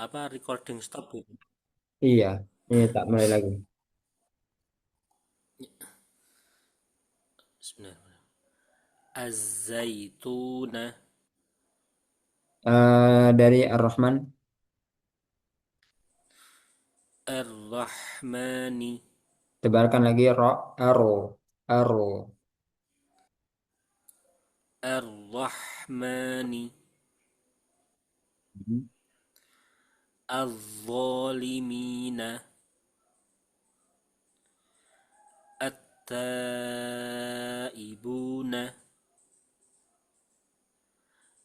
apa recording stop gitu. Iya, ini tak mulai lagi. Sebenarnya. Az-zaituna Dari Ar-Rahman, ar-rahmani tebarkan lagi ro, aro, aro. ar-rahmani Mhm. az-zalimina at-taibuna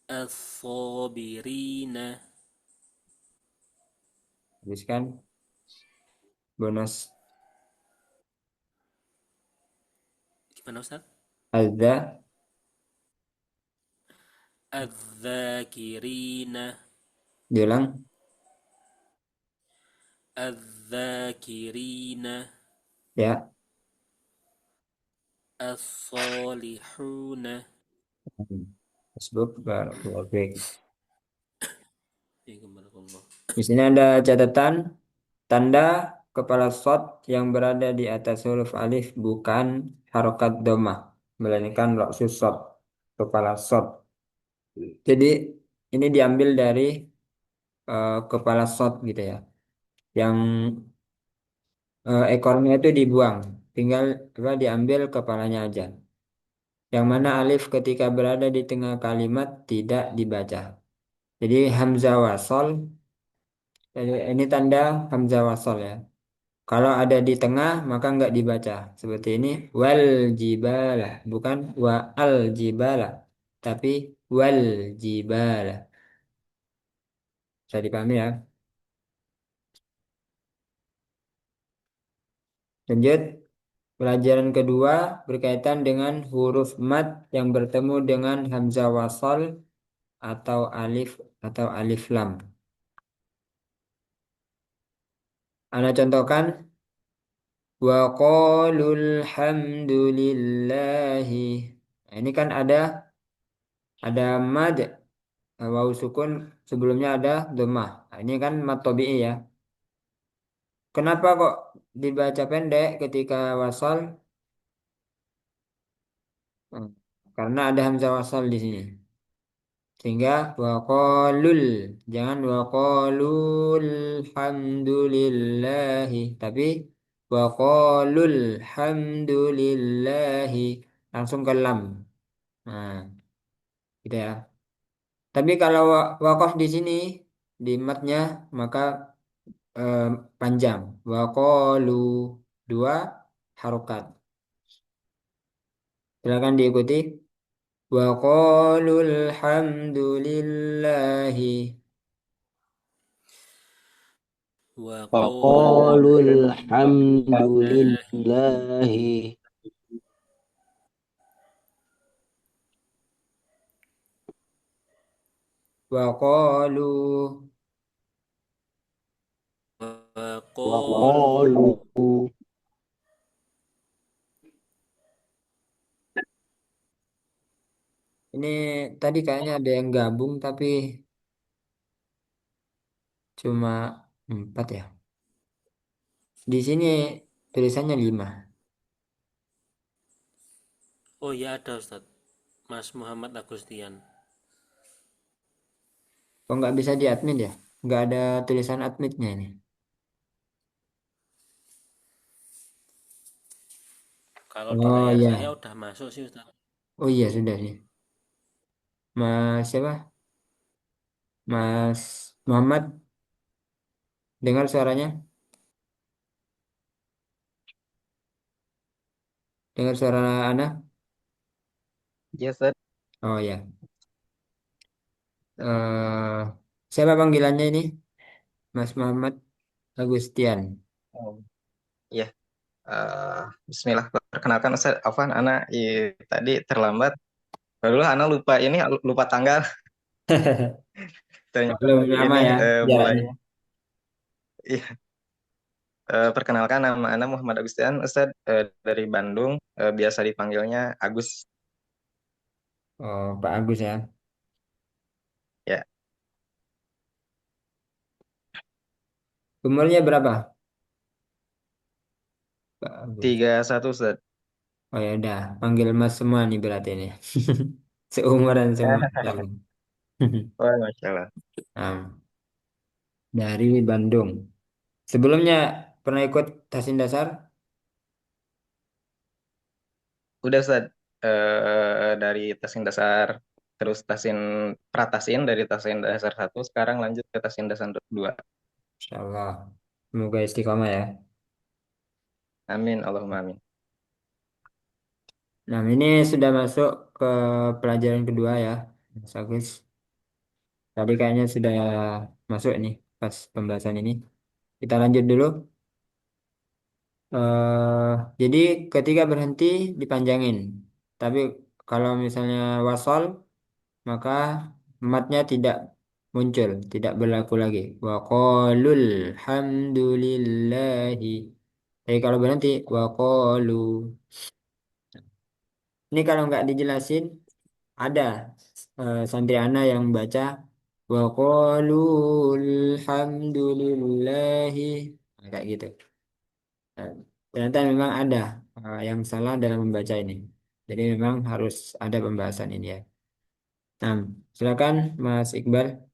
as-sabirina. Habiskan bonus Gimana Ustaz? azza, Az-zakirina diulang. az-zakirina Ya. as-salihuna. Facebook, barakallahu fiik. Barakallah. Di sini ada catatan tanda kepala shot yang berada di atas huruf alif bukan harokat domah, melainkan loksus shot, kepala shot. Jadi ini diambil dari kepala shot gitu ya, yang ekornya itu dibuang, tinggal apa, diambil kepalanya aja. Yang mana alif ketika berada di tengah kalimat tidak dibaca. Jadi hamzah wasol, ini tanda hamzah wasol ya. Kalau ada di tengah maka nggak dibaca. Seperti ini wal jibala, bukan wa al jibala, tapi wal jibala. Bisa dipahami ya. Lanjut, pelajaran kedua berkaitan dengan huruf mat yang bertemu dengan hamzah wasol atau alif lam. Ana contohkan wa qalul hamdulillahi. Nah, ini kan ada mad, wawu sukun, sebelumnya ada dhammah. Nah, ini kan mad tabi'i ya. Kenapa kok dibaca pendek ketika wasal? Hmm, Karena ada hamzah wasal di sini. Sehingga waqalul, jangan waqalul hamdulillahi, tapi waqalul hamdulillahi, langsung ke lam. Nah, gitu ya. Tapi kalau wakaf di sini di matnya maka eh, panjang. Waqalu, dua harokat. Silakan diikuti. Waqalul hamdulillahi. Wa qalu وقالوا الحمد alhamdulillahi لله Waqalu. wa qalu وقالوا Ini tadi kayaknya ada yang gabung tapi cuma empat ya. Di sini tulisannya lima. oh ya ada Ustaz. Mas Muhammad Agustian. Kok nggak bisa di admin ya? Nggak ada tulisan adminnya ini. Kalau di Oh layar saya iya. udah masuk sih Ustaz. Oh iya sudah sih. Mas siapa? Mas Muhammad, dengar suaranya? Dengar suara Ana? Yes, sir. Oh ya. eh Siapa panggilannya ini? Mas Muhammad Agustian. Oh, iya. Bismillah. Perkenalkan Ustaz Afwan, tadi terlambat. Lalu Ana lupa lupa tanggal. Ternyata Belum hari lama ini ya jaraknya. mulainya. Iya. Perkenalkan nama Ana Muhammad Agustian, Ustaz, dari Bandung. Biasa dipanggilnya Agus. Oh, Pak Agus ya. Ya. Umurnya berapa, Pak Agus? 31 Ustaz. Oh ya udah, panggil Mas semua nih berarti ini. Seumuran semua. Insyaallah. Wah, Masya Allah. Nah, dari Bandung. Sebelumnya pernah ikut Tasin Dasar? Udah Ustaz, dari tasin dasar, terus pratasin dari tasin dasar satu, sekarang lanjut ke tasin dasar 2. Insyaallah. Semoga istiqomah ya. Amin, Allahumma amin. Nah, ini sudah masuk ke pelajaran kedua ya, Mas Agus. Tadi kayaknya sudah masuk nih pas pembahasan ini. Kita lanjut dulu. Jadi ketika berhenti dipanjangin. Tapi kalau misalnya wasol, maka matnya tidak muncul, tidak berlaku lagi. Wa qalul hamdulillahi. Tapi kalau berhenti wa qalu. Ini kalau nggak dijelasin, ada santri ana yang baca wa qalu alhamdulillahi. Nah, kayak gitu. Nah, ternyata memang ada yang salah dalam membaca ini. Jadi memang harus ada pembahasan ini ya. Nah, silakan Mas Iqbal.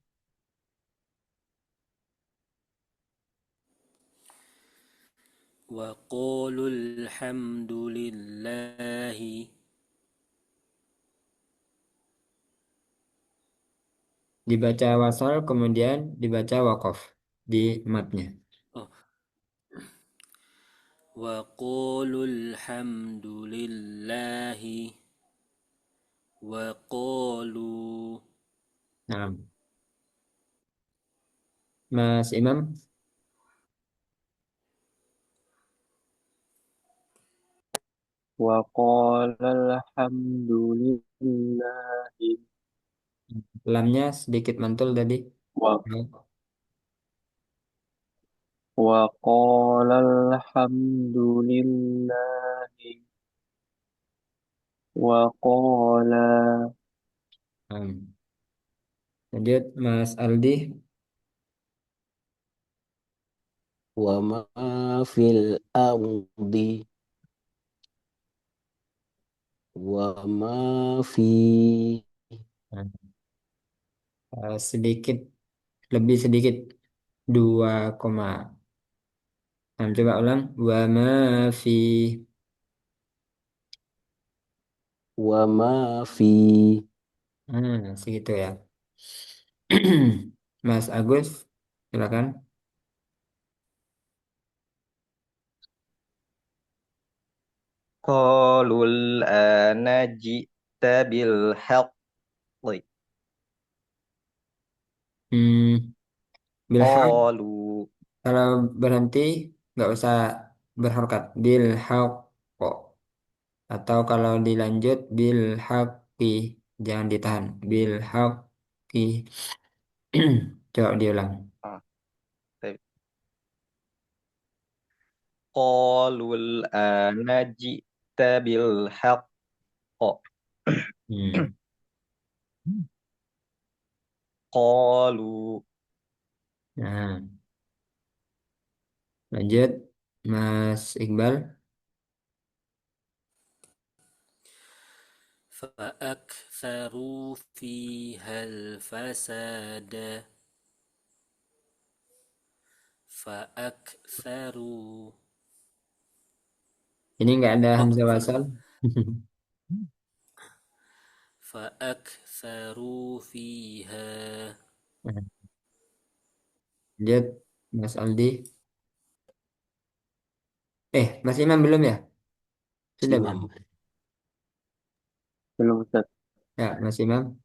وقولوا الحمد لله. Dibaca wasal kemudian dibaca wakof di matnya. Oh, وقولوا الحمد لله. وقالوا. Nah, Mas Imam. وقال الحمد لله. Lamnya sedikit mantul tadi. و- Ya. وقال الحمد لله. وقال Nah, lanjut Mas Aldi. وما في الأرض وما في Nah, sedikit lebih sedikit 2 koma. Nah, coba ulang. Wa ma fi. وما في Segitu ya. Mas Agus, silakan. Qalul ana ji'ta bil haqqi. Hmm, bilhaq. Qalu. Kalau berhenti nggak usah berharkat. Bilhaq. Atau kalau dilanjut bilhaqi. Jangan ditahan. Bilhaqi. Coba diulang. Ah, baik. Qalul ana ji'ta bil haqqi. Hmm. Qalu. Nah, lanjut Mas Iqbal. فأكثروا فيها الفساد. فأكثروا. Ini nggak ada Oh, hamzah wasal. فأكثروا فيها. Lanjut Mas Aldi. Mas Imam belum ya? Sudah belum? Imam. belum Ustaz. Ya, Mas Imam.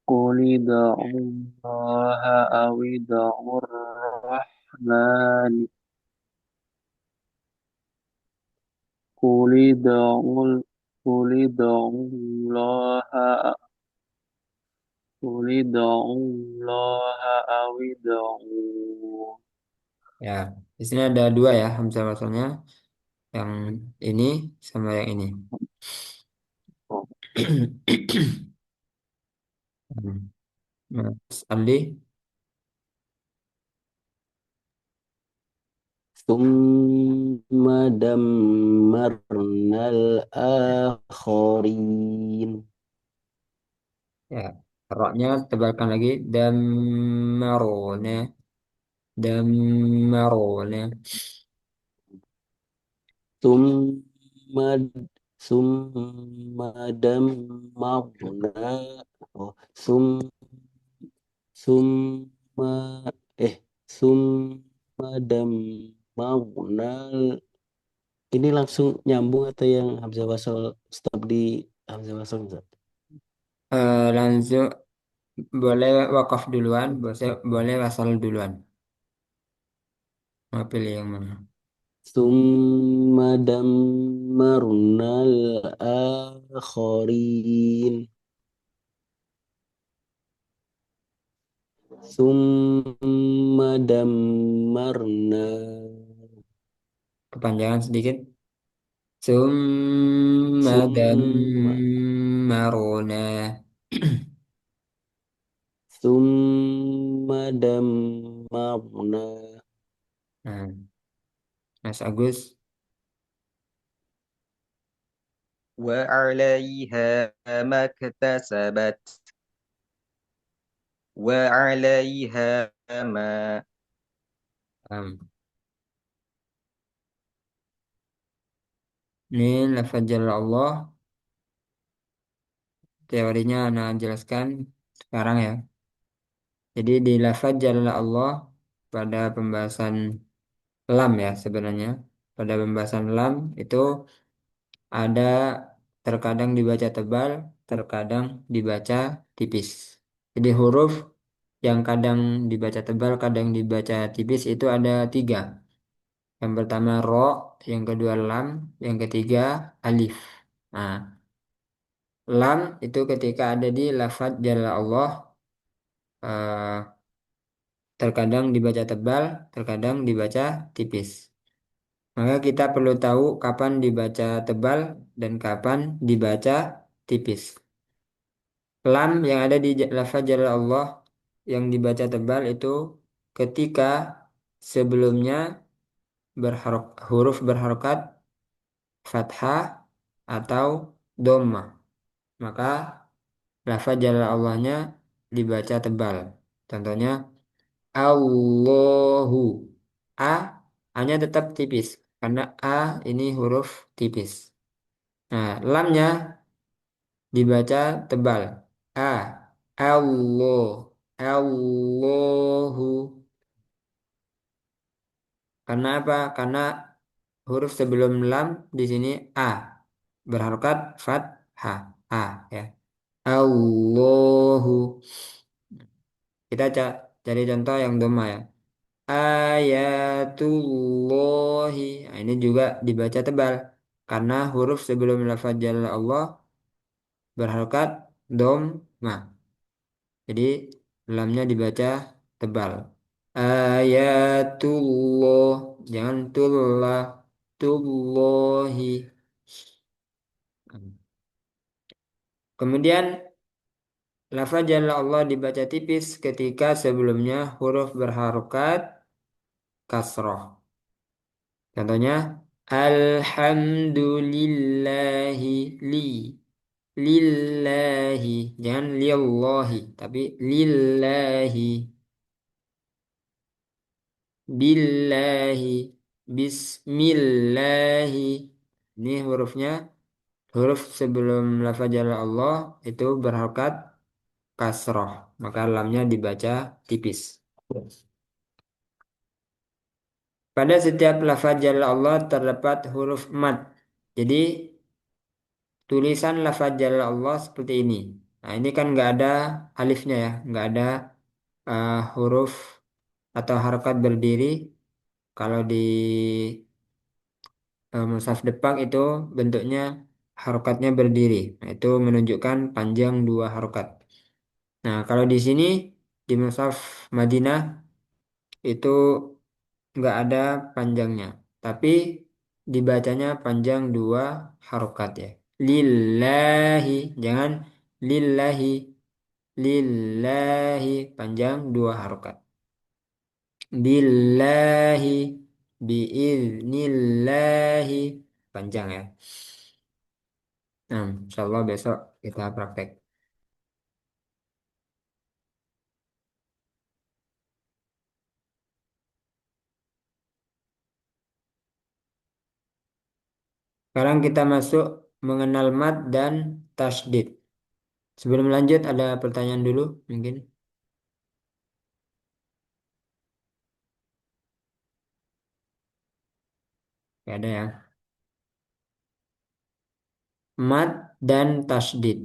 قل ادعوا الله أو ادعوا الرحمن. قل ادعوا قل ادعوا الله قل ادعوا الله أو ادعوا. Ya, di sini ada dua ya hamzah wasalnya. Yang ini sama yang ini. Hmm. Mas Ali. ثم دمرنا الآخرين. Ya, roknya tebalkan lagi. Dammarona. Dammarona. ثم ثم دمرنا oh, ثم eh ثم دمرنا ini langsung nyambung atau yang Hamzah wasal stop di Hamzah wasal Ustaz? Langsung boleh wakaf duluan, boleh wasal duluan. Mau pilih yang mana? ثم دمرنا الآخرين. ثم دمرنا Kepanjangan sedikit. Summa ثم dammaruna. ثم دمرنا Nah, Mas Agus. وعليها ما اكتسبت وعليها ما um, Ini lafaz jalal Allah. Teorinya Ana jelaskan sekarang ya. Jadi di lafaz jalal Allah pada pembahasan lam ya sebenarnya. Pada pembahasan lam itu ada terkadang dibaca tebal, terkadang dibaca tipis. Jadi huruf yang kadang dibaca tebal, kadang dibaca tipis itu ada tiga. Yang pertama ro, yang kedua lam, yang ketiga alif. Nah, lam itu ketika ada di lafaz jalal Allah eh, terkadang dibaca tebal, terkadang dibaca tipis. Maka kita perlu tahu kapan dibaca tebal dan kapan dibaca tipis. Lam yang ada di lafaz jalal Allah yang dibaca tebal itu ketika sebelumnya huruf berharokat fathah atau dhammah. Maka lafaz jalal Allahnya dibaca tebal. Contohnya Allahu. A hanya tetap tipis karena A ini huruf tipis. Nah, lamnya dibaca tebal. A Allah Allahu. Karena apa? Karena huruf sebelum lam di sini A berharokat fathah A ya. Allahu. Kita cari contoh yang doma ya. Ayatullahi. Nah, ini juga dibaca tebal karena huruf sebelum lafaz jalal Allah berharokat dhamma. Jadi lamnya dibaca tebal. Ayatullah. Jangan tullah. Tullahi. Kemudian lafaz jalal Allah dibaca tipis ketika sebelumnya huruf berharokat kasroh. Contohnya Alhamdulillahi li lillahi jangan lillahi tapi lillahi billahi bismillahi ini hurufnya huruf sebelum lafaz jalal Allah itu berharokat kasroh maka lamnya dibaca tipis. Pada setiap lafaz jalal Allah terdapat huruf mad. Jadi tulisan lafaz jalal Allah seperti ini. Nah ini kan nggak ada alifnya ya, nggak ada huruf atau harokat berdiri. Kalau di mushaf depan itu bentuknya harokatnya berdiri. Nah, itu menunjukkan panjang dua harokat. Nah kalau di sini di mushaf Madinah itu nggak ada panjangnya, tapi dibacanya panjang dua harokat ya. Lillahi, jangan lillahi. lillahi panjang dua harokat. Billahi biiznillahi panjang ya. Nah, insyaallah besok kita praktek. Sekarang kita masuk mengenal mad dan tasdid. Sebelum lanjut ada pertanyaan dulu mungkin. Gak ada ya. Mad dan tasdid.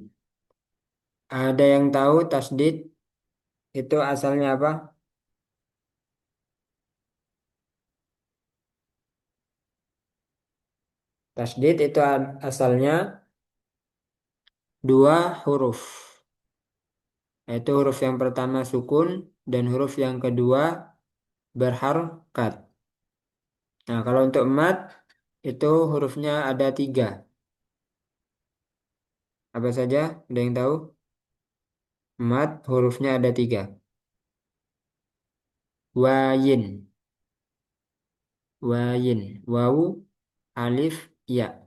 Ada yang tahu tasdid itu asalnya apa? Tasdid itu asalnya dua huruf. Yaitu huruf yang pertama sukun dan huruf yang kedua berharokat. Nah, kalau untuk mad itu hurufnya ada tiga. Apa saja? Ada yang tahu? Mad hurufnya ada tiga. Wayin, wayin, wawu, alif, ya.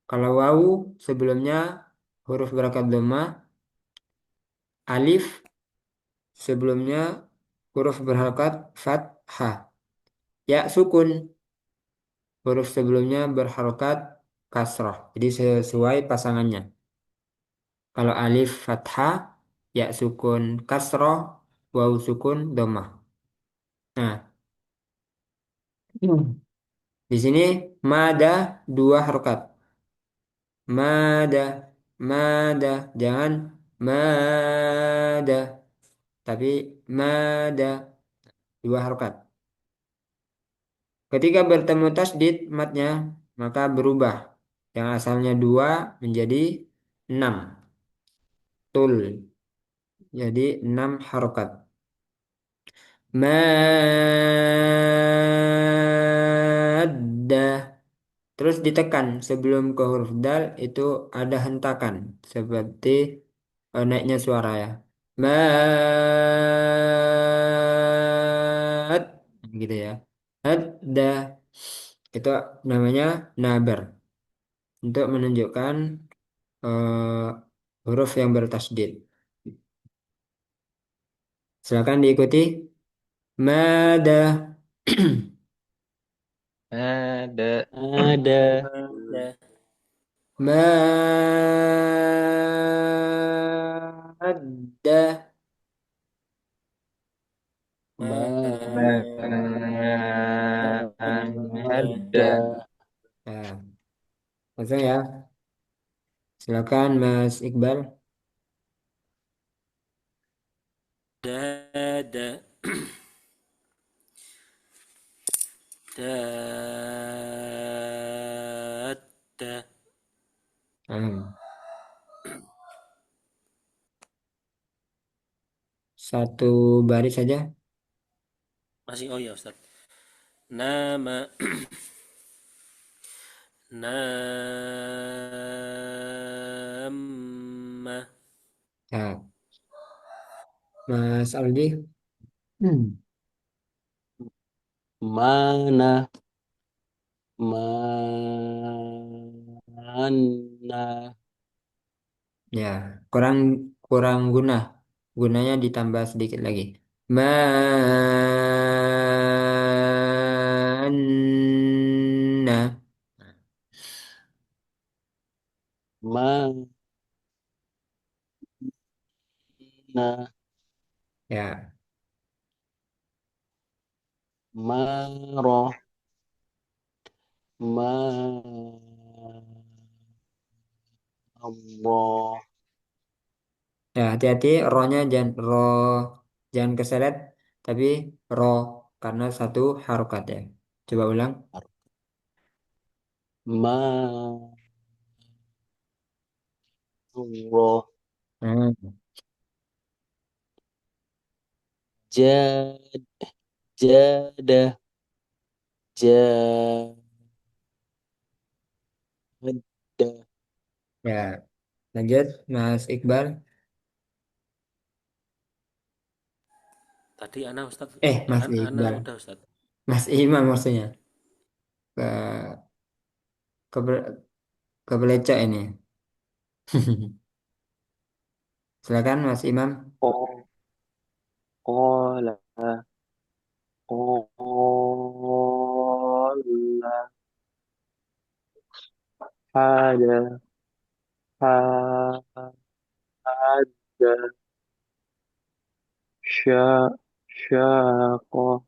Kalau wawu sebelumnya huruf berharokat dhamma, alif sebelumnya huruf berharokat fathah. Ya sukun huruf sebelumnya berharokat kasroh. Jadi sesuai pasangannya. Kalau alif fathah, ya sukun kasroh, wawu sukun dhammah. Nah, di sini mada dua harokat. Mada, mada, jangan mada, tapi mada dua harokat. Ketika bertemu tasdid matnya, maka berubah. Yang asalnya dua menjadi 6. Tul. Jadi 6 harokat. Maddah. Terus ditekan sebelum ke huruf dal itu ada hentakan. Seperti naiknya suara ya. Mad. Gitu ya. Ada. Itu namanya nabar. Untuk menunjukkan eh, huruf yang bertasdid. Silakan diikuti. Mada. Ada. Ada. Ada. Mada. Ada. Ada. Nah, langsung ya. Silakan Mas Iqbal. Dada. Dada. Hmm. Satu baris saja. Masih oh ya Ustaz. Nama. Nama. Nah, Mas Aldi. Hmm. Mana. Mana. Ya, kurang kurang guna. Gunanya ditambah sedikit lagi. Mana. Mana. Ya, Maroh. Allah. ya hati-hati rohnya jangan jangan keseret tapi roh karena satu harokat ya. Coba ulang. Ma Allah. Hmm. Jad. Jada. Jada. Ya, lanjut Mas Iqbal. Tadi Ana Ustadz, Mas Ana Iqbal, udah Ustadz. Mas Imam maksudnya. Ke ke kebelecok ini. Silakan Mas Imam. قال قال قال حاجة حاجة شا شاق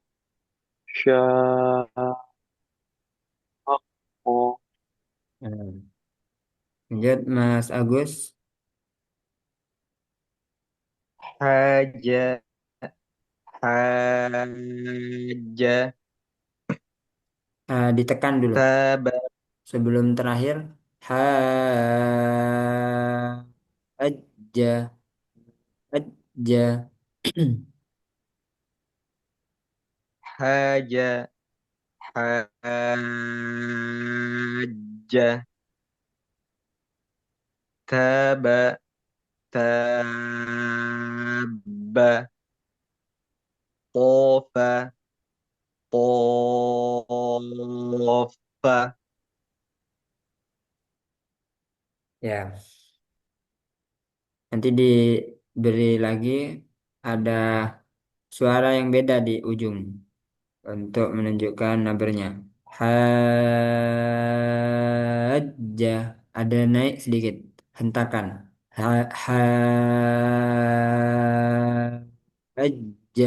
شاق Hmm. Lanjut Mas Agus. Haja, haja, Ditekan dulu taba, sebelum terakhir. Ha aja aja. haja, haja, taba, taba, tofa, tofa. Ya, nanti diberi lagi ada suara yang beda di ujung untuk menunjukkan numbernya. Haja ada naik sedikit, hentakan. Ha, ha aja.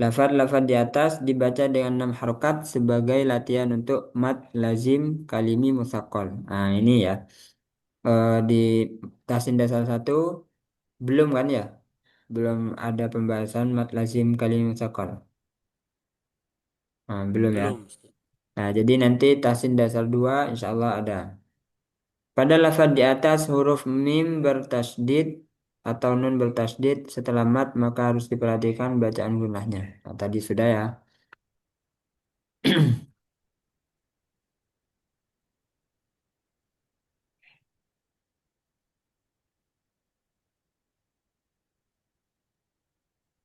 Lafaz-lafaz di atas dibaca dengan 6 harokat sebagai latihan untuk mad lazim kalimi musaqqal. Nah, ini ya. Di tasin dasar satu belum kan ya? Belum ada pembahasan mad lazim kalimi musaqqal. Nah, belum ya. Belum Ustadz. Nah, jadi nanti tasin dasar 2 insya Allah ada. Pada lafaz di atas huruf mim bertasdid atau nun bertasdid setelah mat maka harus diperhatikan bacaan gunahnya. Nah, tadi sudah ya.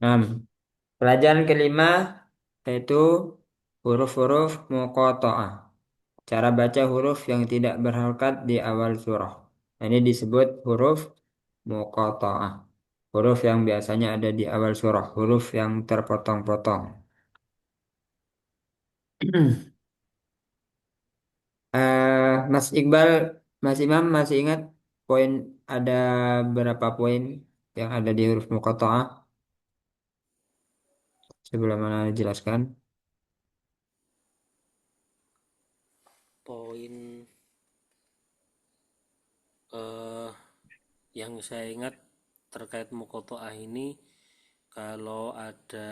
Nah, pelajaran kelima yaitu huruf-huruf muqatta'ah. Cara baca huruf yang tidak berharokat di awal surah. Nah, ini disebut huruf muqatta'ah. Huruf yang biasanya ada di awal surah, huruf yang terpotong-potong. Mas Iqbal, Mas Imam masih ingat poin ada berapa poin yang ada di huruf muqatta'ah? Sebelum mana jelaskan. Poin eh, yang saya ingat terkait mukotoah ini, kalau ada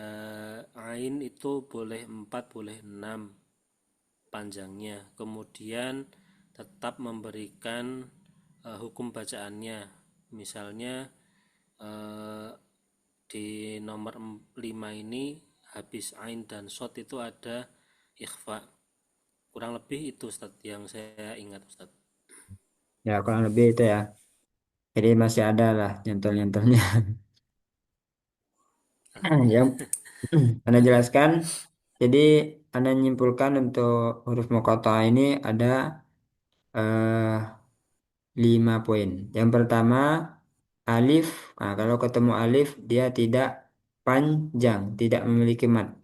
ain itu boleh 4 boleh 6 panjangnya, kemudian tetap memberikan hukum bacaannya. Misalnya eh, di nomor 5 ini habis ain dan shot itu ada ikhfa. Kurang lebih itu Ustadz yang saya ingat Ustadz. Ya, kurang lebih itu ya. Jadi masih ada lah nyentol-nyentolnya. Yang Anda jelaskan. Jadi Anda menyimpulkan untuk huruf muqatta'ah ini ada eh, 5 poin. Yang pertama alif. Nah, kalau ketemu alif dia tidak panjang, tidak memiliki mat.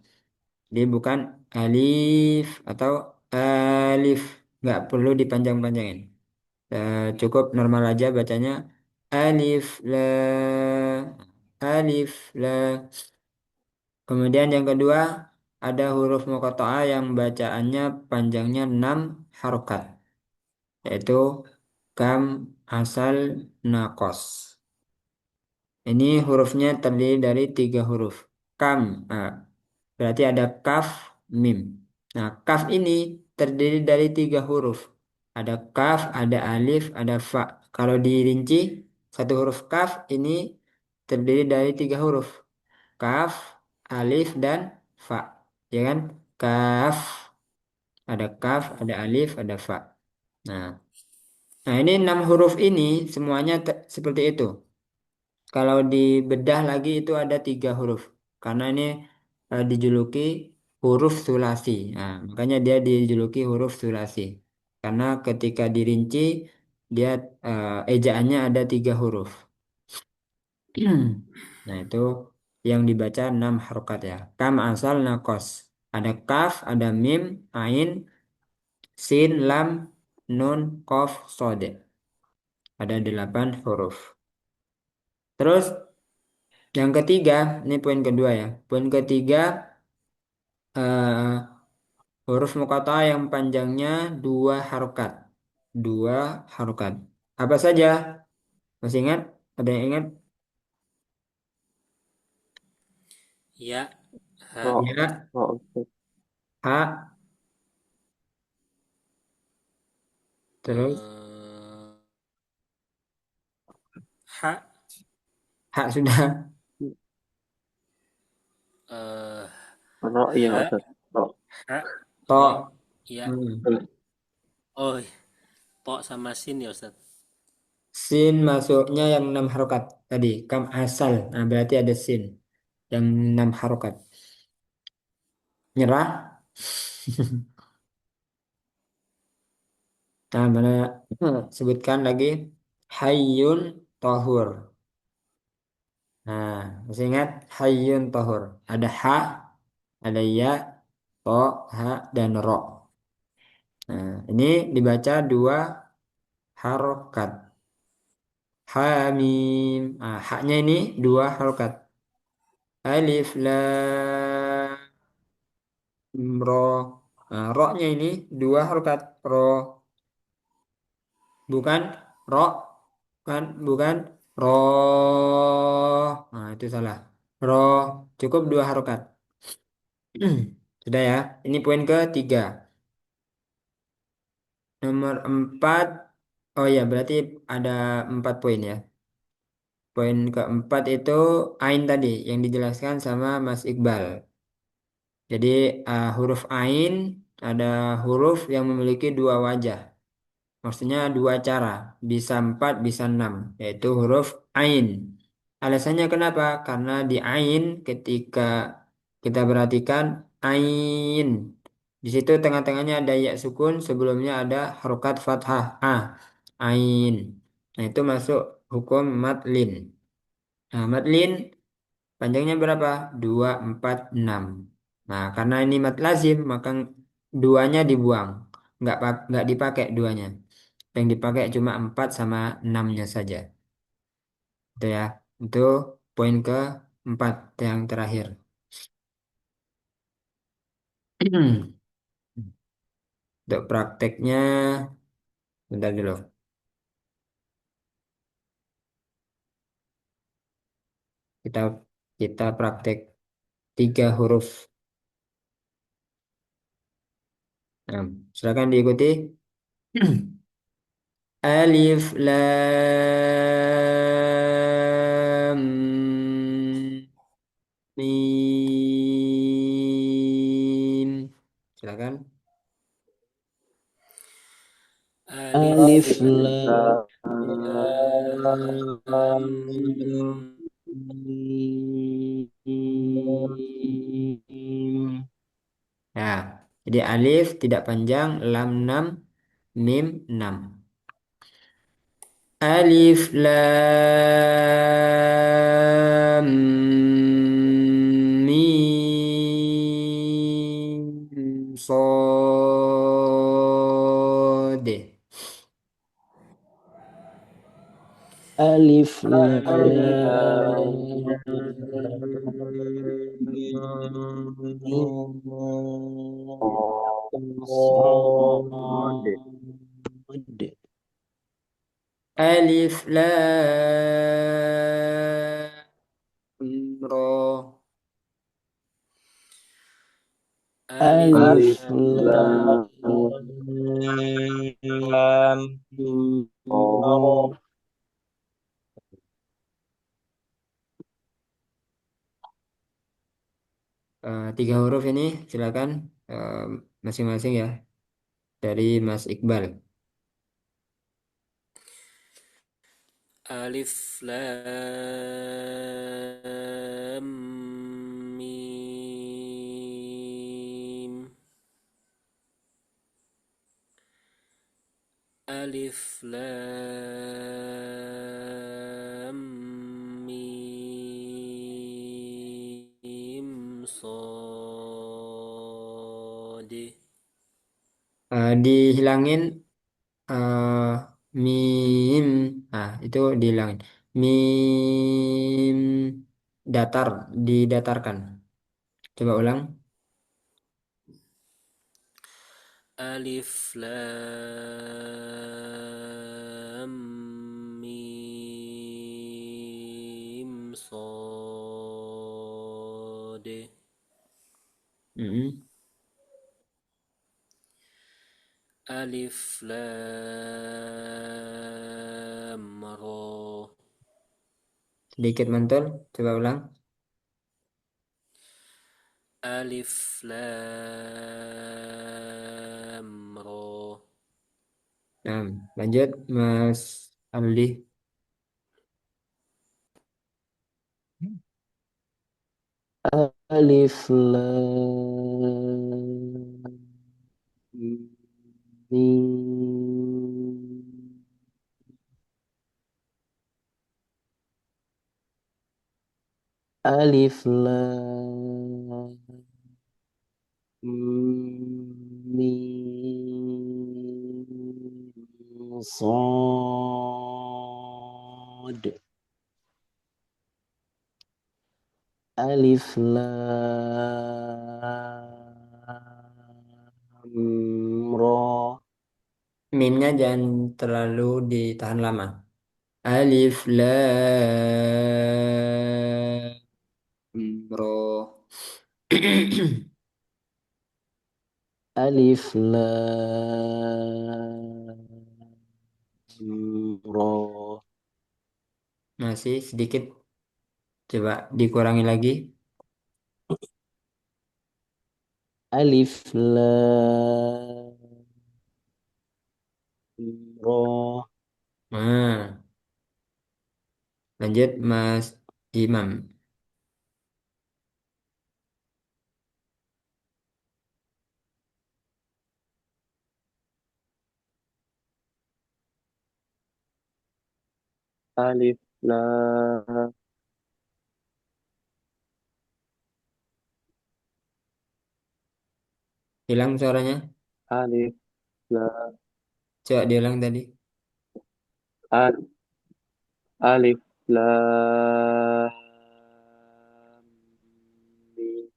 Dia bukan alif atau alif, nggak perlu dipanjang-panjangin. Cukup normal aja bacanya alif alif la. Kemudian yang kedua ada huruf muqatta'ah yang bacaannya panjangnya 6 harokat, yaitu kam, asal, nakos. Ini hurufnya terdiri dari 3 huruf. Kam, berarti ada kaf, mim. Nah, kaf ini terdiri dari 3 huruf. Ada kaf, ada alif, ada fa. Kalau dirinci, satu huruf kaf ini terdiri dari 3 huruf. Kaf, alif, dan fa. Ya kan? Kaf, ada kaf, ada alif, ada fa. Nah, Nah, ini 6 huruf ini semuanya seperti itu. Kalau dibedah lagi itu ada 3 huruf. Karena ini dijuluki huruf sulasi. Nah, makanya dia dijuluki huruf sulasi. Karena ketika dirinci dia ejaannya ada 3 huruf. Nah, itu yang dibaca 6 harokat ya. Kam asal nakos. Ada kaf, ada mim, ain, sin, lam, nun, kof, sode. Ada 8 huruf. Terus yang ketiga, ini poin kedua ya. Poin ketiga, eh, huruf muqatta'ah yang panjangnya 2 harokat. 2 harokat. Apa saja? Masih ingat? Ada yang ingat? Ya, ha, Ro. Ya, Ro. Ustaz. ha, terus eh, ha, ha sudah. eh, Ro, iya ha, Ustaz. Ro. ha, ro, To. ya. Hmm. Oh, to sama sin ya Ustaz. Sin masuknya yang 6 harokat tadi. Kam asal. Nah, berarti ada sin yang 6 harokat. Nyerah. Nah, mana sebutkan lagi Hayyun Tohur. Nah, masih ingat Hayyun Tohur. Ada ha, ada ya, to, ha, dan ro. Nah, ini dibaca 2 harokat. Hamim. Nah, haknya ini 2 harokat. Alif lam ro. Nah, ro-nya ini 2 harokat. Ro, bukan ro, bukan ro. Nah, itu salah. Ro, cukup 2 harokat. Sudah ya. Ini poin ketiga. Nomor 4. Oh ya, berarti ada 4 poin ya. Poin keempat itu ain tadi yang dijelaskan sama Mas Iqbal. Jadi huruf ain ada huruf yang memiliki 2 wajah. Maksudnya 2 cara. Bisa 4, bisa 6. Yaitu huruf ain. Alasannya kenapa? Karena di ain ketika kita perhatikan ain. Di situ tengah-tengahnya ada ya sukun. Sebelumnya ada harokat fathah. Ain. Nah, itu masuk hukum madlin. Nah, madlin panjangnya berapa? 2, 4, 6. Nah, karena ini mat lazim, maka duanya dibuang. Nggak dipakai duanya. Yang dipakai cuma 4 sama 6-nya saja. Itu ya. Itu poin keempat yang terakhir. Untuk prakteknya, bentar dulu. Kita kita praktek 3 huruf. Nah, silakan diikuti. Alif lam mim. Silakan. Alif Alif lam Lam Ya, jadi alif tidak panjang, lam 6, mim 6. Alif lam mim صاد. Alif Alif Lam lam Mim Mode. Sad. Alif lam ra. Alif Alif Alif lam Lam. Lam Ra. 3 huruf ini silakan eh, masing-masing ya dari Mas Iqbal. Alif Lam Mim. Alif Lam Mim Shad. Dihilangin mim. Nah, itu dihilangin. Mim datar, didatarkan. Coba ulang. Alif Lam Mim Shad. Mm-mm. Alif Lam Ra. Sedikit mantul. Coba ulang. Alif Lam Ra. Nah, lanjut Mas Aldi. Alif Lam Mim. Alif Lam Mim Shad. Alif Lam Ra. Mimnya jangan terlalu ditahan lama. Alif lam ra. Alif Lam Ra. Masih sedikit. Coba dikurangi lagi. Alif Lam Ra. Nah, lanjut Mas Imam. Alif Lam Hilang suaranya. Alif Lam Coba diulang tadi. Al- Alif Lam Mim.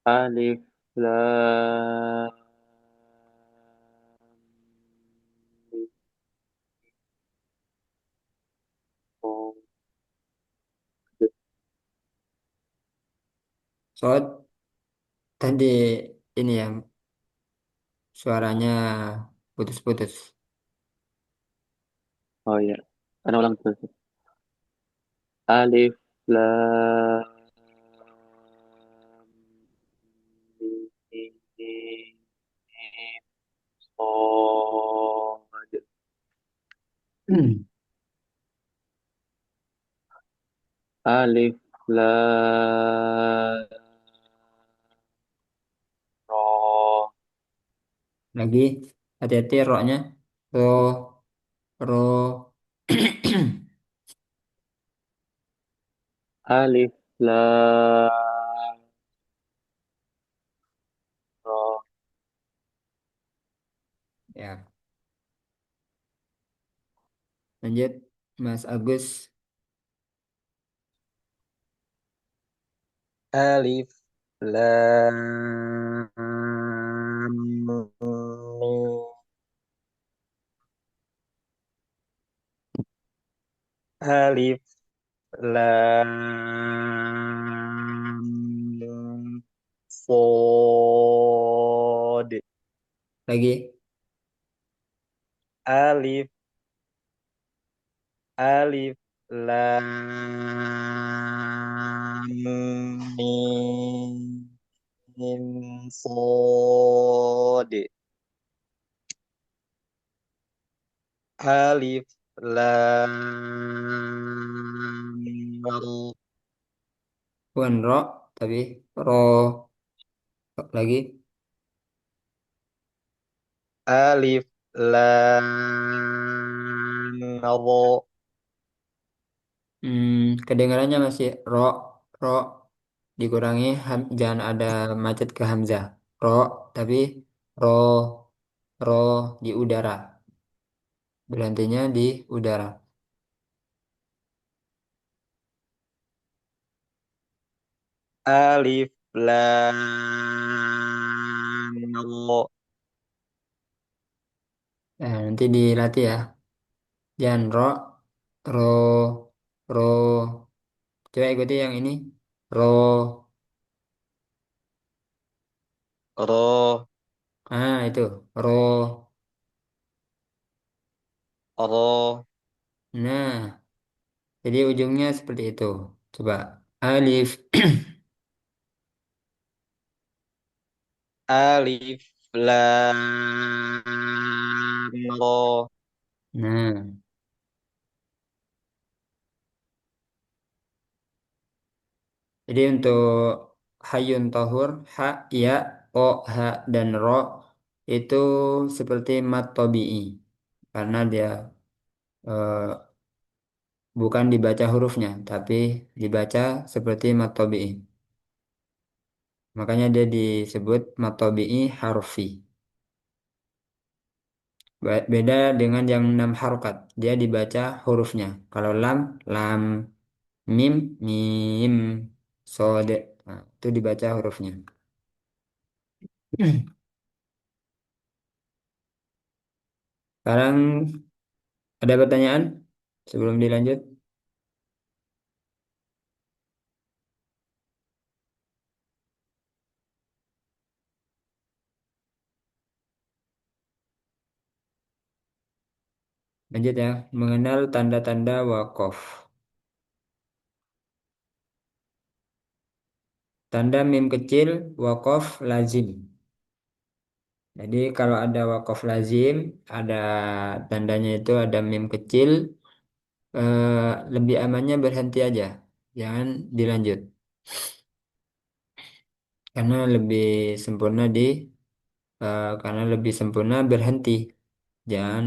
Alif Lam Mim. Oh, Soal tadi ini ya suaranya putus-putus. oh ya, Ana ulang terus. Alif Lam Mim. Shad. Alif Lam Ra. Lagi hati-hati roknya. Ro ro. Alif Lam Ra. Ya, lanjut Mas Agus. Alif Lam Mim. Alif Lam Mim. Shad. Lagi. Alif Alif Lam Mim mim sod alif lam ra Bukan ro, tapi ro lagi. alif lam ra Kedengarannya masih ro dikurangi jangan ada macet ke hamzah. Ro, tapi ro, ro di udara. Berhentinya di udara. alif lam ra Nah, nanti dilatih ya. Jangan ro, ro. Coba ikuti yang ini. Ro. ra Ah, itu. Ro. ra Nah, jadi ujungnya seperti itu. Coba. Alif. alif lam ra Nah, jadi untuk hayun tohur, ha, ya, o, ha, dan ro itu seperti mat tobi'i. Karena dia eh, bukan dibaca hurufnya, tapi dibaca seperti mat tobi'i. Makanya dia disebut mat tobi'i harfi. Beda dengan yang 6 harokat. Dia dibaca hurufnya. Kalau lam, lam. Mim, mim. Sode. Nah, itu dibaca hurufnya. Sekarang ada pertanyaan sebelum dilanjut? Lanjut ya. Mengenal tanda-tanda wakof. Tanda mim kecil, wakof lazim. Jadi kalau ada wakof lazim, ada tandanya itu ada mim kecil, lebih amannya berhenti aja. Jangan dilanjut. Karena lebih sempurna karena lebih sempurna berhenti. Jangan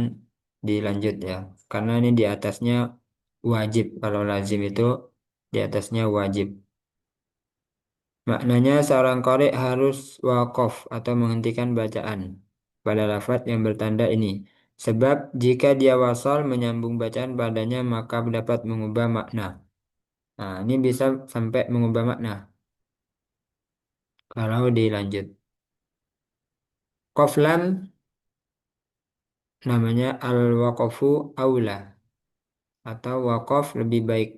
dilanjut ya. Karena ini di atasnya wajib. Kalau lazim itu di atasnya wajib. Maknanya seorang qari harus waqaf atau menghentikan bacaan pada lafaz yang bertanda ini. Sebab jika dia wasal menyambung bacaan padanya maka dapat mengubah makna. Nah, ini bisa sampai mengubah makna kalau dilanjut. Qaf lam namanya al-waqafu aula atau waqaf lebih baik.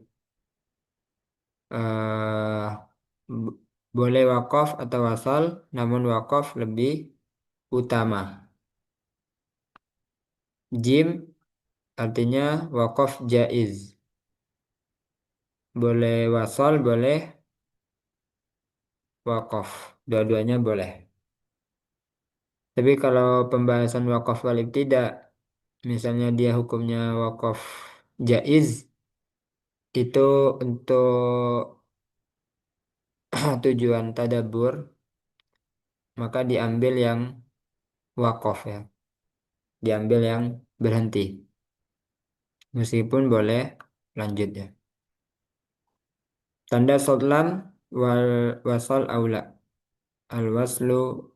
eh Boleh wakaf atau wasal, namun wakaf lebih utama. Jim artinya wakaf jaiz. Boleh wasal, boleh wakaf. Dua-duanya boleh. Tapi kalau pembahasan wakaf wal tidak, misalnya dia hukumnya wakaf jaiz, itu untuk tujuan tadabur, maka diambil yang wakaf ya. Diambil yang berhenti. Meskipun boleh lanjut ya. Tanda shad lam wal wasal aula. Al waslu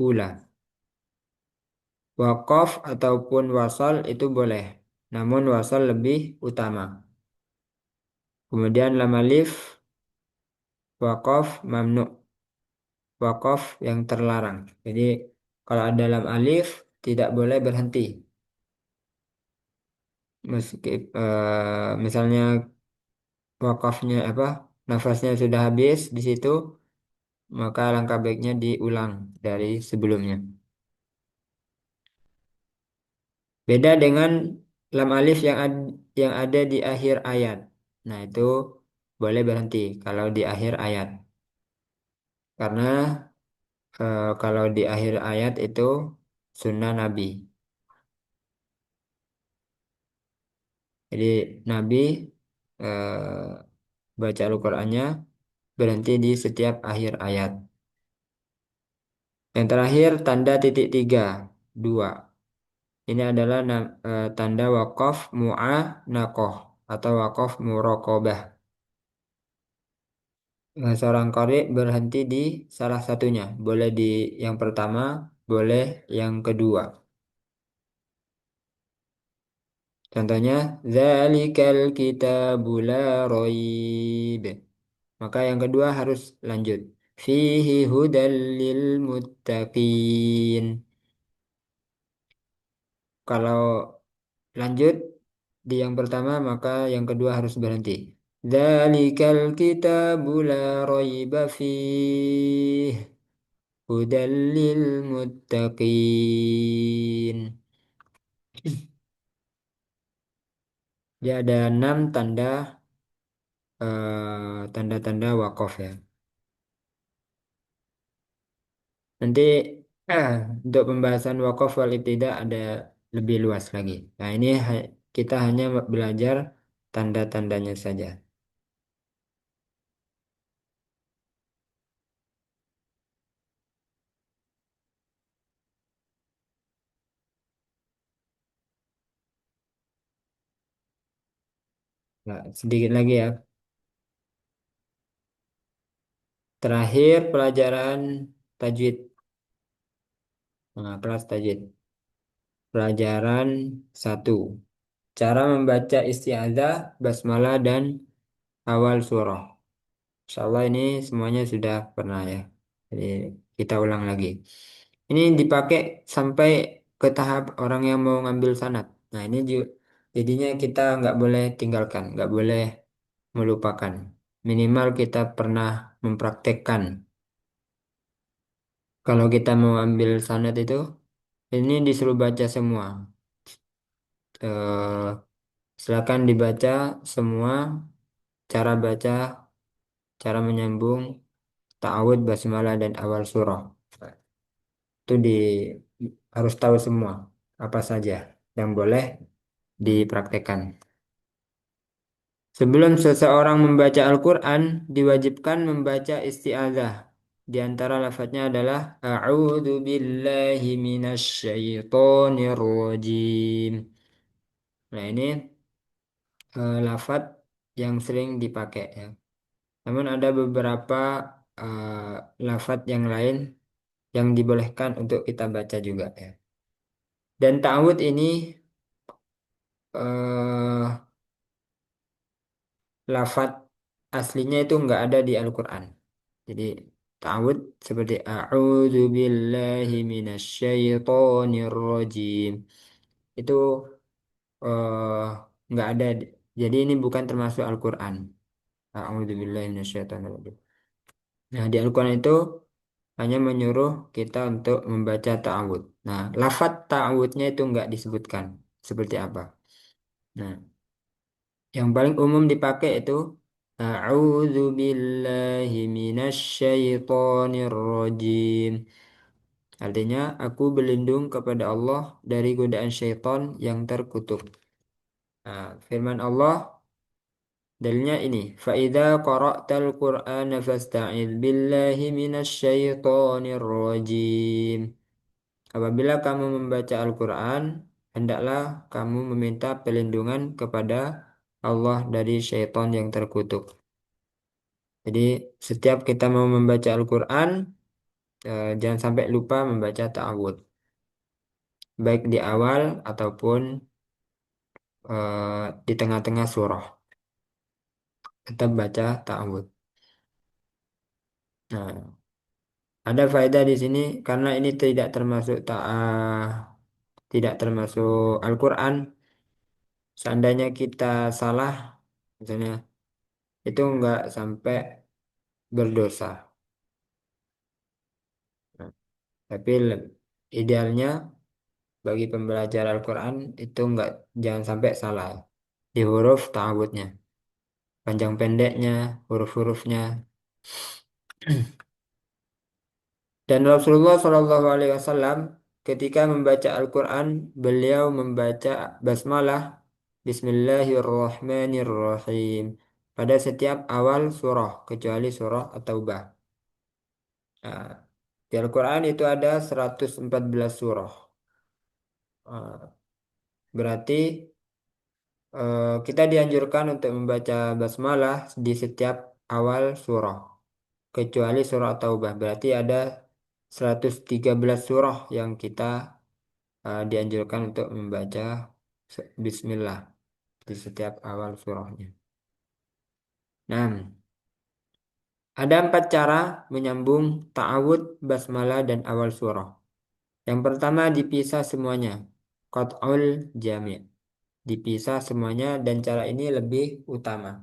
ula. Waqaf ataupun wasal itu boleh. Namun wasal lebih utama. Kemudian lam alif waqaf mamnu. Waqaf yang terlarang. Jadi kalau ada lam alif tidak boleh berhenti. Meski misalnya wakafnya apa? Nafasnya sudah habis di situ, maka langkah baiknya diulang dari sebelumnya. Beda dengan lam alif yang ada di akhir ayat. Nah, itu boleh berhenti kalau di akhir ayat. Karena kalau di akhir ayat itu sunnah Nabi. Jadi Nabi baca Al-Qur'annya berhenti di setiap akhir ayat. Yang terakhir tanda titik tiga, dua. Ini adalah tanda wakaf mu'anaqoh atau wakaf muraqabah. Seorang qari berhenti di salah satunya. Boleh di yang pertama, boleh yang kedua. Contohnya, zalikal kitabu la raib. Maka yang kedua harus lanjut. Fihi hudal lil muttaqin. Kalau lanjut di yang pertama, maka yang kedua harus berhenti. Zalikal kitabu la raiba fih hudal lil muttaqin. Dia ada 6 tanda-tanda wakaf ya. Nanti eh, untuk pembahasan wakaf wal ibtidah ada lebih luas lagi. Nah, ini kita hanya belajar tanda-tandanya saja. Nah, sedikit lagi ya. Terakhir pelajaran tajwid. Nah, kelas tajwid. Pelajaran satu. Cara membaca isti'adzah, basmalah, dan awal surah. Insya Allah ini semuanya sudah pernah ya. Jadi kita ulang lagi. Ini dipakai sampai ke tahap orang yang mau ngambil sanad. Nah ini jadinya kita nggak boleh tinggalkan, nggak boleh melupakan. Minimal kita pernah mempraktekkan. Kalau kita mau ambil sanad itu, ini disuruh baca semua. Eh, Silakan dibaca semua cara baca, cara menyambung, ta'awud, basmalah, dan awal surah. Itu harus tahu semua apa saja yang boleh dipraktekkan. Sebelum seseorang membaca Al-Quran, diwajibkan membaca isti'adzah. Di antara lafadznya adalah A'udzu billahi minasyaitonir rajim. Nah, ini lafadz yang sering dipakai ya. Namun ada beberapa lafadz yang lain yang dibolehkan untuk kita baca juga ya. Dan ta'awud ini eh, lafadz aslinya itu nggak ada di Al-Quran. Jadi ta'awud seperti A'udzu billahi minasyaitonir rajim. Itu eh, nggak ada. Jadi ini bukan termasuk Al-Quran. A'udzu billahi minasyaitonir rajim. Nah, di Al-Quran itu hanya menyuruh kita untuk membaca ta'awud. Nah, lafadz ta'awudnya itu nggak disebutkan. Seperti apa? Nah, yang paling umum dipakai itu A'udzu billahi minasyaitonir rajim. Artinya aku berlindung kepada Allah dari godaan syaitan yang terkutuk. Nah, firman Allah dalilnya ini, fa idza qara'tal Qur'ana fasta'idz billahi minasyaitonir rajim. Apabila kamu membaca Al-Qur'an, hendaklah kamu meminta perlindungan kepada Allah dari syaitan yang terkutuk. Jadi setiap kita mau membaca Al-Quran, jangan sampai lupa membaca ta'awud. Baik di awal ataupun di tengah-tengah surah. Tetap baca ta'awud. Nah, ada faedah di sini karena ini tidak termasuk Al-Quran. Seandainya kita salah, misalnya itu nggak sampai berdosa. Nah, tapi idealnya bagi pembelajar Al-Quran itu enggak, jangan sampai salah di huruf ta'awudnya, panjang pendeknya, huruf-hurufnya. Dan Rasulullah Shallallahu Alaihi Wasallam ketika membaca Al-Quran, beliau membaca basmalah Bismillahirrahmanirrahim pada setiap awal surah kecuali surah At-Taubah. Nah, di Al-Quran itu ada 114 surah. Berarti kita dianjurkan untuk membaca basmalah di setiap awal surah kecuali surah Taubah. Berarti ada 113 surah yang kita dianjurkan untuk membaca bismillah di setiap awal surahnya. Nah, ada 4 cara menyambung ta'awud, basmalah, dan awal surah. Yang pertama dipisah semuanya. Qat'ul jami'. Dipisah semuanya dan cara ini lebih utama.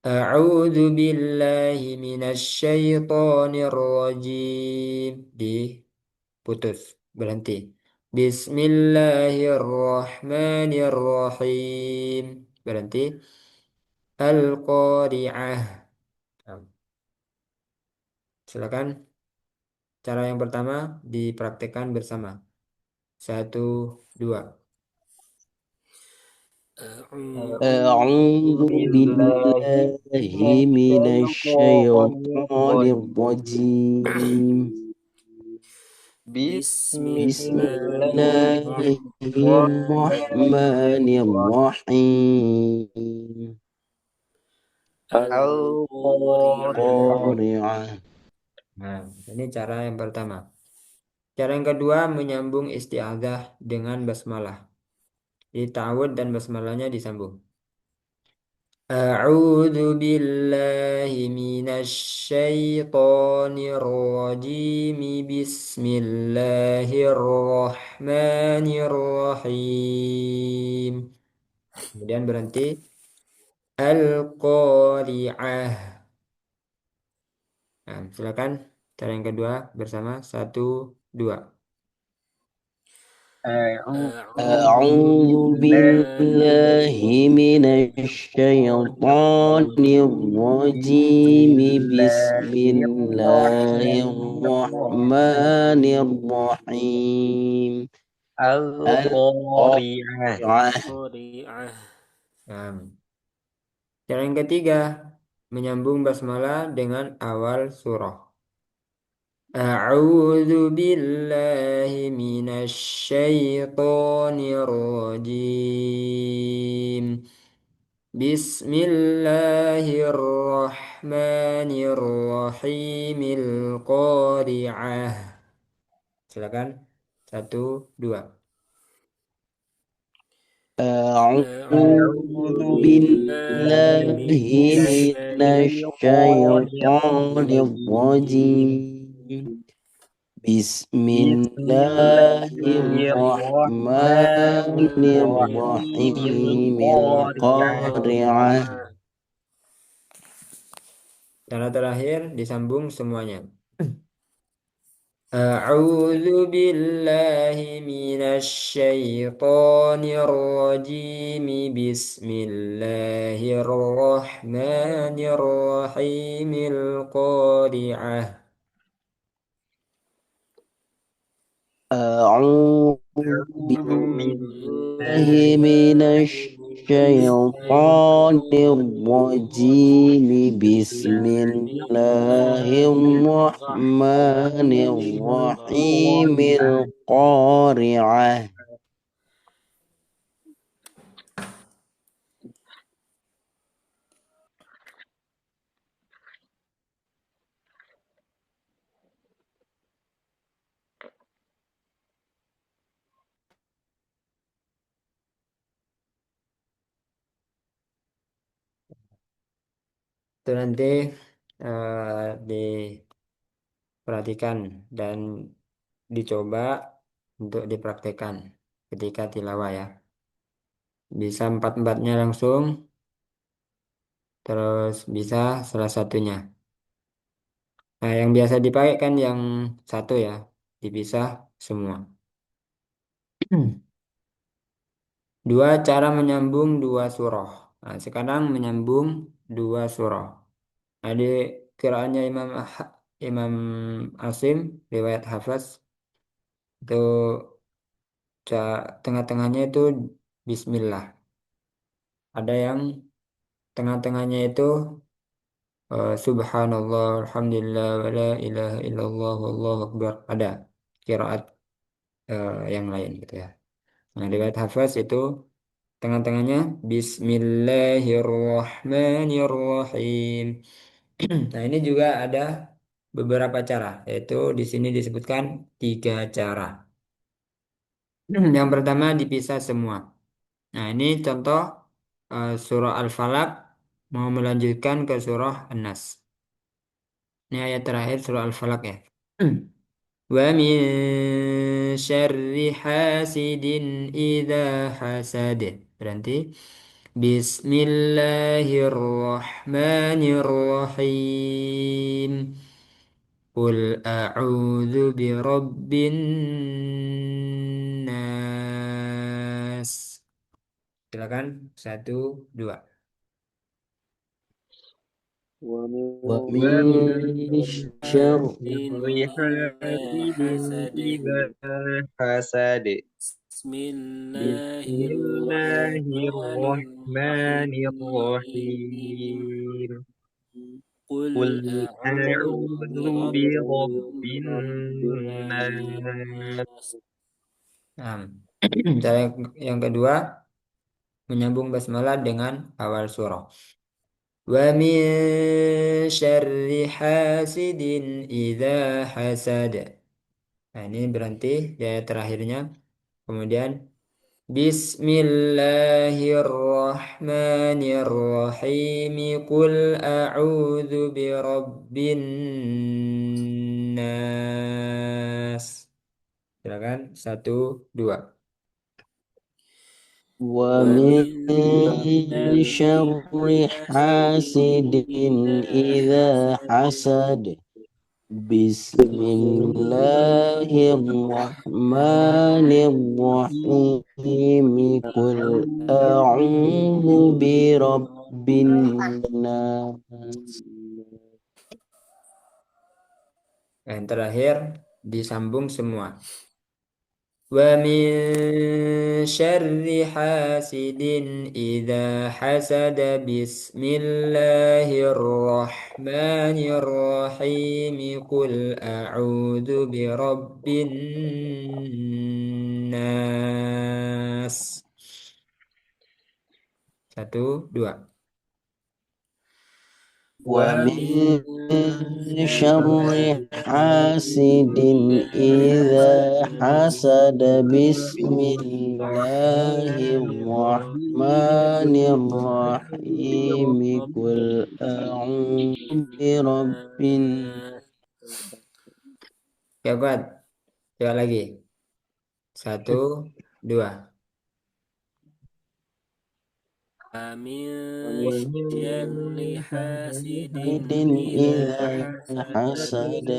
A'udzu billahi minasyaitonir rajim. Diputus, berhenti. Bismillahirrahmanirrahim. Berhenti. Al-Qari'ah. Nah, silakan. Cara yang pertama dipraktekkan bersama. 1, 2. أعوذ بالله من الشيطان الرجيم بسم الله الرحمن الرحيم القارعة. Nah, ini cara yang pertama. Cara yang kedua menyambung isti'adzah dengan basmalah. Jadi ta'awud dan basmalahnya disambung. A'udzu billahi minasyaitonir rajim. Bismillahirrahmanirrahim. Kemudian berhenti. Al-Qari'ah. Nah, silakan cara yang kedua bersama. 1, 2. أعوذ بالله من الشيطان الرجيم بسم الله الرحمن الرحيم القارعة. Qari'ah. Nah, cara yang ketiga menyambung basmalah dengan awal surah. A'udzu billahi minasyaitonir rajim. Bismillahirrahmanirrahim. Al-Qari'ah. Silakan. 1, 2. أعوذ بالله من الشيطان الرجيم بسم الله الرحمن الرحيم القارعة. Cara terakhir disambung semuanya. A'udzu billahi minasyaitonir rajim. Bismillahirrahmanirrahim. Al-Qari'ah. أعوذ بالله من الشيطان الرجيم بسم الله الرحمن الرحيم القارعة. Itu nanti diperhatikan dan dicoba untuk dipraktekkan ketika tilawah ya. Bisa empat-empatnya langsung, terus bisa salah satunya. Nah, yang biasa dipakai kan yang satu ya, dipisah semua. 2 cara menyambung 2 surah. Nah, sekarang menyambung 2 surah. Nah, di qiraatnya Imam Asim riwayat Hafs itu tengah-tengahnya itu Bismillah. Ada yang tengah-tengahnya itu Subhanallah, Alhamdulillah, wa la ilaha illallah, wallahu akbar. Ada kiraat yang lain gitu ya. Nah, riwayat Hafs itu tengah-tengahnya Bismillahirrahmanirrahim. Nah, ini juga ada beberapa cara, yaitu di sini disebutkan 3 cara. Yang pertama dipisah semua. Nah, ini contoh surah Al-Falaq mau melanjutkan ke surah An-Nas. Ini ayat terakhir surah Al-Falaq ya. Wa min syarri hasidin idza hasad. Berarti Bismillahirrahmanirrahim. Qul a'udzu birabbin nas. Silakan 1, 2. ومن ومن شر شر حاسد حسد إذا حسد بسم بسم الله الله الرحمن الرحمن الرحيم الرحيم قل قل أعوذ أعوذ برب برب الناس الناس. Nah, cara yang kedua menyambung basmalah dengan awal surah. Wa min syarri hasidin idza hasad. Nah, ini berhenti di ayat terakhirnya. Kemudian Bismillahirrahmanirrahim. Qul a'udzu birabbin nas. Silakan 1, 2. ومن ومن شر شر حاسد حاسد إذا إذا حسد حسد بسم الله الرحمن الرحيم قل أعوذ برب الناس Yang terakhir disambung semua. Wa min syarri hasidin idza hasada bismillahirrahmanirrahim qul a'udzu birabbin nas. 1, 2. ومن ومن شر حاسد إذا حسد بسم الله الرحمن الرحيم قل أعوذ برب Ya kuat. Coba lagi. 1, 2. ومن ومن شر حاسد إذا إذا حسد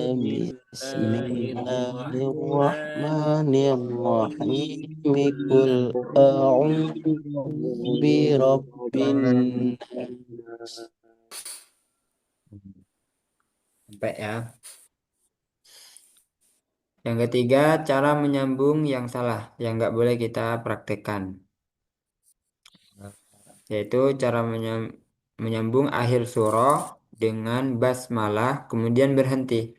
بسم الله الرحمن الرحيم قل أعوذ برب الناس Sampai ya. Yang ketiga, cara menyambung yang salah, yang nggak boleh kita praktekkan. Yaitu cara menyambung akhir surah dengan basmalah, kemudian berhenti.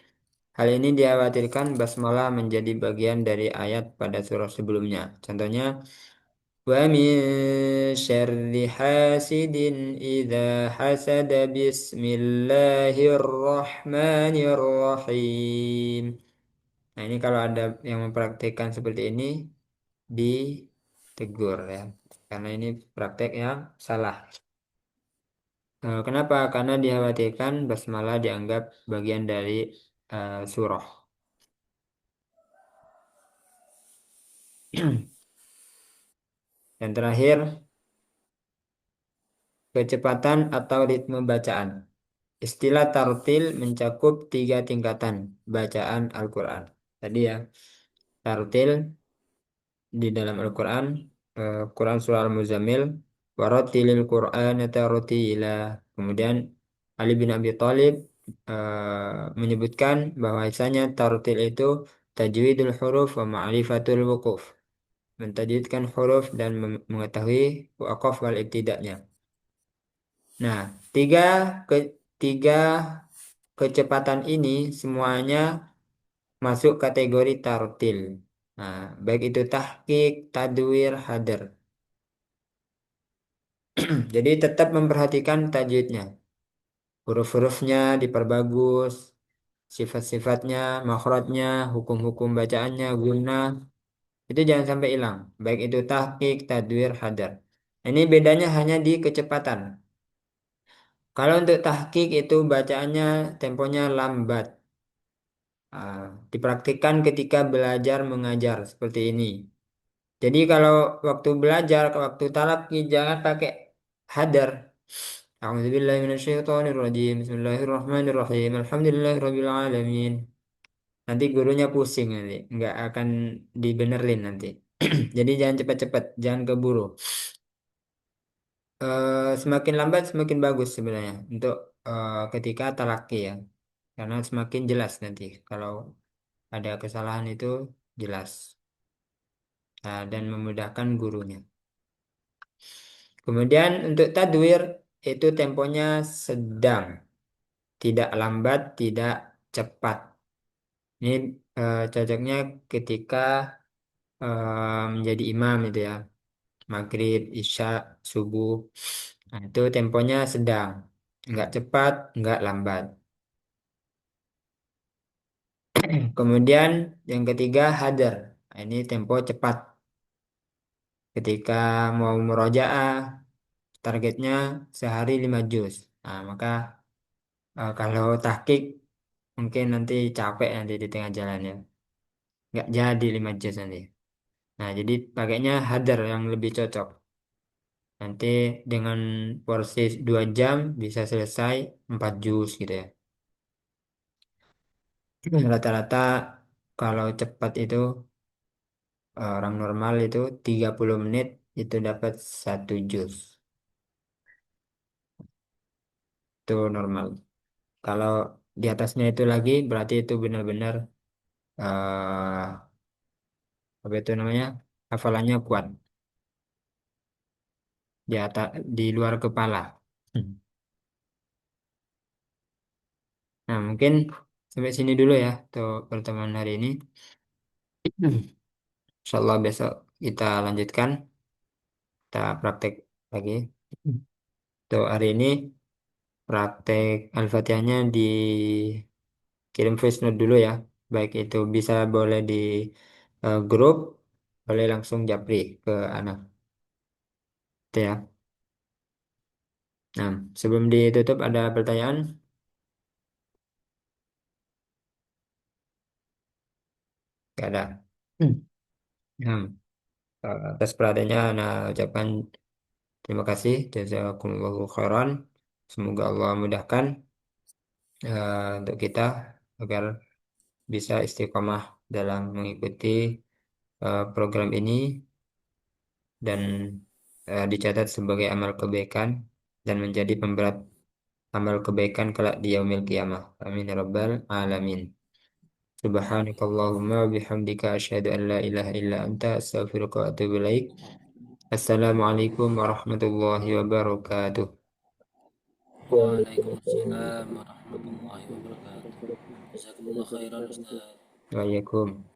Hal ini dikhawatirkan basmalah menjadi bagian dari ayat pada surah sebelumnya. Contohnya, wa min syarri hasidin idza hasada bismillahirrahmanirrahim. Nah, ini kalau ada yang mempraktikkan seperti ini ditegur ya. Karena ini praktek yang salah. Kenapa? Karena dikhawatirkan basmalah dianggap bagian dari surah. Yang terakhir, kecepatan atau ritme bacaan. Istilah tartil mencakup 3 tingkatan bacaan Al-Quran. Tadi ya, tartil di dalam Al-Quran, Quran Surah Al-Muzammil, warattilil Quran tartila. Kemudian Ali bin Abi Thalib menyebutkan bahwasanya tartil itu tajwidul huruf wa ma'rifatul wuquf. Mentajwidkan huruf dan mengetahui waqaf wal ibtida'nya. Nah, tiga kecepatan ini semuanya masuk kategori tartil. Nah, baik itu tahqiq, tadwir, hadar. Jadi tetap memperhatikan tajwidnya. Huruf-hurufnya diperbagus, sifat-sifatnya, makhrajnya, hukum-hukum bacaannya, gunnah, itu jangan sampai hilang. Baik itu tahqiq, tadwir, hadar. Ini bedanya hanya di kecepatan. Kalau untuk tahqiq itu bacaannya temponya lambat. Ah, dipraktikkan ketika belajar mengajar seperti ini. Jadi kalau waktu belajar, waktu talaki jangan pakai hadar. A'udzubillahiminasyaitonirrajim. Bismillahirrahmanirrahim. Alhamdulillahirabbil alamin. Nanti gurunya pusing nanti, nggak akan dibenerin nanti. Jadi jangan cepat-cepat, jangan keburu. Semakin lambat semakin bagus sebenarnya untuk ketika talaki ya, karena semakin jelas nanti kalau ada kesalahan itu jelas. Nah, dan memudahkan gurunya. Kemudian untuk tadwir itu temponya sedang, tidak lambat, tidak cepat. Ini cocoknya ketika menjadi imam itu ya, maghrib, isya, subuh. Nah, itu temponya sedang, nggak cepat, nggak lambat. Kemudian yang ketiga hadar. Nah, ini tempo cepat. Ketika mau murojaah, targetnya sehari 5 juz. Nah, maka kalau tahqiq mungkin nanti capek nanti di tengah jalan ya. Nggak jadi 5 juz nanti. Nah, jadi pakainya hadar yang lebih cocok. Nanti dengan porsi 2 jam bisa selesai 4 juz gitu ya. Rata-rata kalau cepat itu orang normal itu 30 menit itu dapat 1 juz. Itu normal. Kalau di atasnya itu lagi berarti itu benar-benar eh apa itu namanya? Hafalannya kuat di atas di luar kepala. Hmm. Nah, mungkin sampai sini dulu ya untuk pertemuan hari ini. Insyaallah besok kita lanjutkan, kita praktek lagi. Untuk hari ini praktek Al-Fatihahnya dikirim voice note dulu ya. Baik itu bisa boleh di grup, boleh langsung japri ke anak. Itu ya. Nah, sebelum ditutup ada pertanyaan? Gak ada. Hmm. Nah, atas perhatiannya, nah ucapkan terima kasih. Jazakumullahu khairan. Semoga Allah mudahkan untuk kita agar bisa istiqomah dalam mengikuti program ini dan dicatat sebagai amal kebaikan dan menjadi pemberat amal kebaikan kelak di yaumil qiyamah. Amin ya rabbal alamin. Subhanakallahumma wa bihamdika asyhadu an la ilaha illa anta astaghfiruka wa atubu ilaik. Assalamualaikum warahmatullahi wabarakatuh. Waalaikumsalam warahmatullahi wabarakatuh. Jazakumullah khairan Ustaz. Waalaikumsalam.